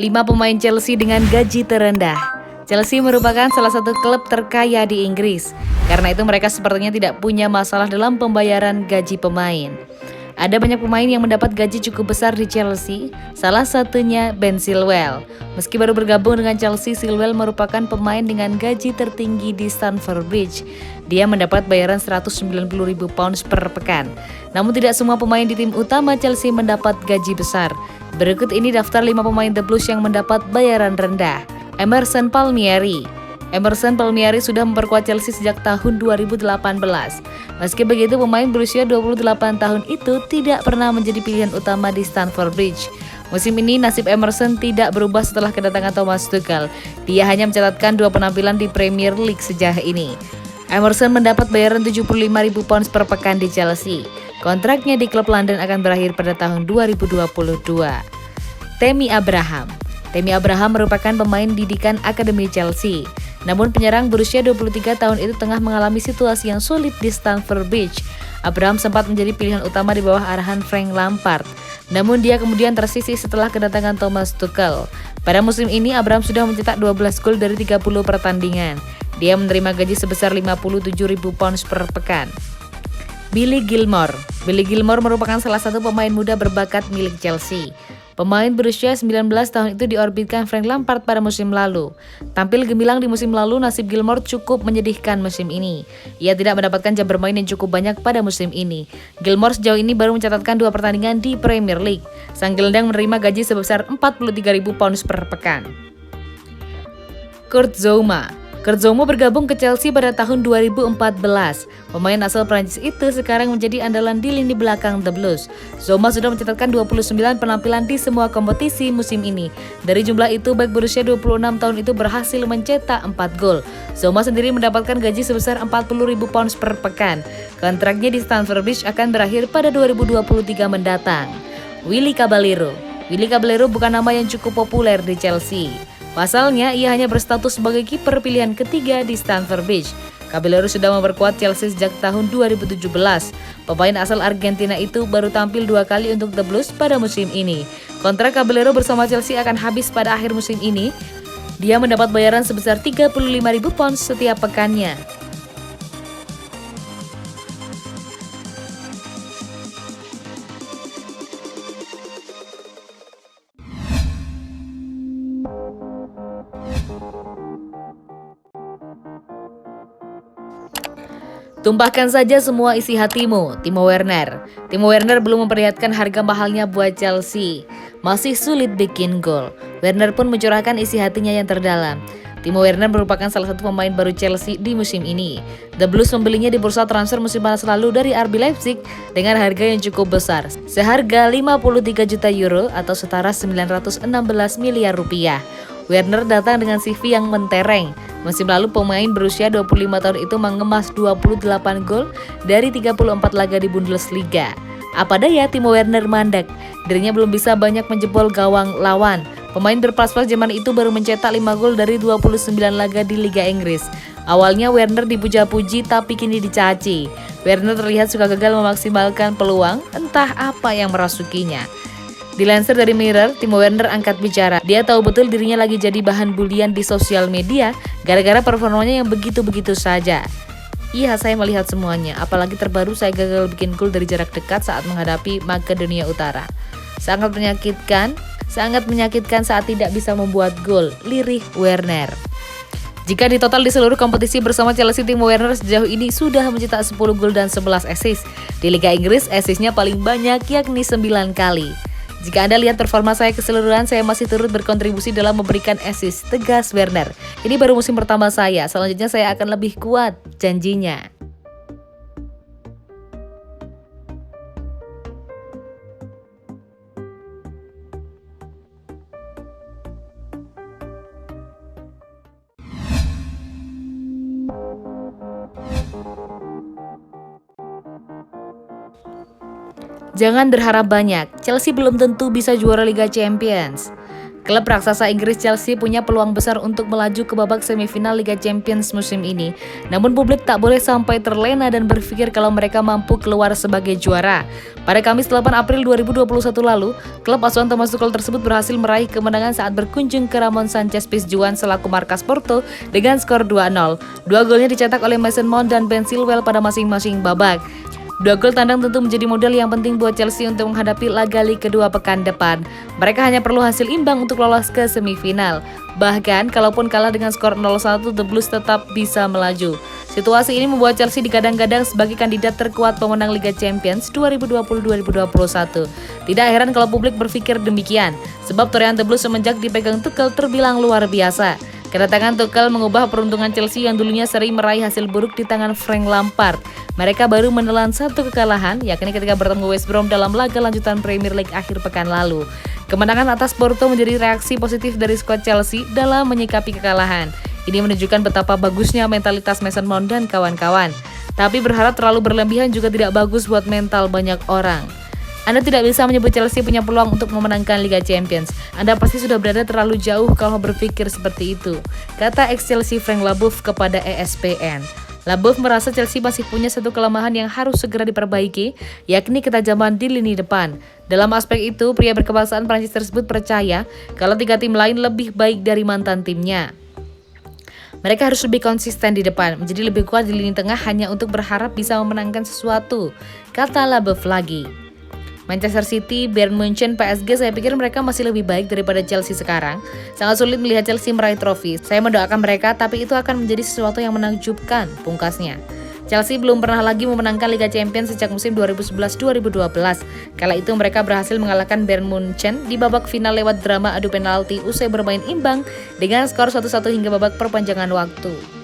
5 pemain Chelsea dengan gaji terendah. Chelsea merupakan salah satu klub terkaya di Inggris. Karena itu mereka sepertinya tidak punya masalah dalam pembayaran gaji pemain. Ada banyak pemain yang mendapat gaji cukup besar di Chelsea, salah satunya Ben Chilwell. Meski baru bergabung dengan Chelsea, Chilwell merupakan pemain dengan gaji tertinggi di Stamford Bridge. Dia mendapat bayaran 190.000 pounds per pekan. Namun tidak semua pemain di tim utama Chelsea mendapat gaji besar. Berikut ini daftar 5 pemain The Blues yang mendapat bayaran rendah. Emerson Palmieri. Emerson Palmieri sudah memperkuat Chelsea sejak tahun 2018. Meski begitu, pemain berusia 28 tahun itu tidak pernah menjadi pilihan utama di Stamford Bridge. Musim ini nasib Emerson tidak berubah setelah kedatangan Thomas Tuchel. Dia hanya mencatatkan 2 penampilan di Premier League sejauh ini. Emerson mendapat bayaran 75.000 pounds per pekan di Chelsea. Kontraknya di klub London akan berakhir pada tahun 2022. Tammy Abraham. Tammy Abraham merupakan pemain didikan Akademi Chelsea. Namun penyerang berusia 23 tahun itu tengah mengalami situasi yang sulit di Stamford Bridge. Abraham sempat menjadi pilihan utama di bawah arahan Frank Lampard. Namun dia kemudian tersisih setelah kedatangan Thomas Tuchel. Pada musim ini Abraham sudah mencetak 12 gol dari 30 pertandingan. Dia menerima gaji sebesar 57.000 pounds per pekan. Billy Gilmour. Billy Gilmour merupakan salah satu pemain muda berbakat milik Chelsea. Pemain berusia 19 tahun itu diorbitkan Frank Lampard pada musim lalu. Tampil gemilang di musim lalu, nasib Gilmour cukup menyedihkan musim ini. Ia tidak mendapatkan jam bermain yang cukup banyak pada musim ini. Gilmour sejauh ini baru mencatatkan 2 pertandingan di Premier League. Sang gelandang menerima gaji sebesar 43.000 pounds per pekan. Kurt Zouma. Kurt Zouma bergabung ke Chelsea pada tahun 2014. Pemain asal Prancis itu sekarang menjadi andalan di lini belakang The Blues. Zouma sudah mencatatkan 29 penampilan di semua kompetisi musim ini. Dari jumlah itu, back berusia 26 tahun itu berhasil mencetak 4 gol. Zouma sendiri mendapatkan gaji sebesar 40.000 pounds per pekan. Kontraknya di Stamford Bridge akan berakhir pada 2023 mendatang. Willy Caballero. Willy Caballero bukan nama yang cukup populer di Chelsea. Pasalnya, ia hanya berstatus sebagai kiper pilihan ketiga di Stamford Bridge. Caballero sudah memperkuat Chelsea sejak tahun 2017. Pemain asal Argentina itu baru tampil 2 kali untuk The Blues pada musim ini. Kontrak Caballero bersama Chelsea akan habis pada akhir musim ini. Dia mendapat bayaran sebesar 35.000 pounds setiap pekannya. Tumpahkan saja semua isi hatimu, Timo Werner. Timo Werner belum memperlihatkan harga mahalnya buat Chelsea. Masih sulit bikin gol. Werner pun mencurahkan isi hatinya yang terdalam. Timo Werner merupakan salah satu pemain baru Chelsea di musim ini. The Blues membelinya di bursa transfer musim panas lalu dari RB Leipzig dengan harga yang cukup besar, seharga 53 juta euro atau setara 916 miliar rupiah. Werner datang dengan CV yang mentereng. Musim lalu pemain berusia 25 tahun itu mengemas 28 gol dari 34 laga di Bundesliga. Apa daya Timo Werner mandek, dirinya belum bisa banyak menjebol gawang lawan. Pemain berpaspor Jerman itu baru mencetak 5 gol dari 29 laga di Liga Inggris. Awalnya Werner dipuja-puji tapi kini dicaci. Werner terlihat suka gagal memaksimalkan peluang, entah apa yang merasukinya. Dilansir dari Mirror, Timo Werner angkat bicara. Dia tahu betul dirinya lagi jadi bahan bulian di sosial media gara-gara performanya yang begitu-begitu saja. Iya, saya melihat semuanya, apalagi terbaru saya gagal bikin gol dari jarak dekat saat menghadapi Makedonia Utara. Sangat menyakitkan saat tidak bisa membuat gol, lirih Werner. Jika ditotal di seluruh kompetisi bersama Chelsea, Timo Werner sejauh ini sudah mencetak 10 gol dan 11 assist. Di Liga Inggris, assistnya paling banyak yakni 9 kali. Jika Anda lihat performa saya keseluruhan, saya masih turut berkontribusi dalam memberikan assist, tegas Werner. Ini baru musim pertama saya, selanjutnya saya akan lebih kuat, janjinya. Jangan berharap banyak, Chelsea belum tentu bisa juara Liga Champions. Klub raksasa Inggris Chelsea punya peluang besar untuk melaju ke babak semifinal Liga Champions musim ini. Namun publik tak boleh sampai terlena dan berpikir kalau mereka mampu keluar sebagai juara. Pada Kamis 8 April 2021 lalu, klub asuhan Thomas Tuchel tersebut berhasil meraih kemenangan saat berkunjung ke Ramon Sanchez Pizjuan selaku markas Porto dengan skor 2-0. Dua golnya dicetak oleh Mason Mount dan Ben Chilwell pada masing-masing babak. Dua gol tandang tentu menjadi modal yang penting buat Chelsea untuk menghadapi laga Liga kedua pekan depan. Mereka hanya perlu hasil imbang untuk lolos ke semifinal. Bahkan, kalaupun kalah dengan skor 0-1, The Blues tetap bisa melaju. Situasi ini membuat Chelsea digadang-gadang sebagai kandidat terkuat pemenang Liga Champions 2020-2021. Tidak heran kalau publik berpikir demikian, sebab torehan The Blues semenjak dipegang Tuchel terbilang luar biasa. Kedatangan Tuchel mengubah peruntungan Chelsea yang dulunya sering meraih hasil buruk di tangan Frank Lampard. Mereka baru menelan satu kekalahan, yakni ketika bertemu West Brom dalam laga lanjutan Premier League akhir pekan lalu. Kemenangan atas Porto menjadi reaksi positif dari skuad Chelsea dalam menyikapi kekalahan. Ini menunjukkan betapa bagusnya mentalitas Mason Mount dan kawan-kawan. Tapi berharap terlalu berlebihan juga tidak bagus buat mental banyak orang. Anda tidak bisa menyebut Chelsea punya peluang untuk memenangkan Liga Champions. Anda pasti sudah berada terlalu jauh kalau berpikir seperti itu, kata ex-Chelsea Frank Leboeuf kepada ESPN. Leboeuf merasa Chelsea masih punya satu kelemahan yang harus segera diperbaiki, yakni ketajaman di lini depan. Dalam aspek itu, pria berkebangsaan Prancis tersebut percaya kalau tiga tim lain lebih baik dari mantan timnya. Mereka harus lebih konsisten di depan, menjadi lebih kuat di lini tengah hanya untuk berharap bisa memenangkan sesuatu, kata Leboeuf lagi. Manchester City, Bayern Munchen, PSG, saya pikir mereka masih lebih baik daripada Chelsea sekarang. Sangat sulit melihat Chelsea meraih trofi. Saya mendoakan mereka, tapi itu akan menjadi sesuatu yang menakjubkan, pungkasnya. Chelsea belum pernah lagi memenangkan Liga Champions sejak musim 2011-2012. Kala itu mereka berhasil mengalahkan Bayern Munchen di babak final lewat drama adu penalti usai bermain imbang dengan skor 1-1 hingga babak perpanjangan waktu.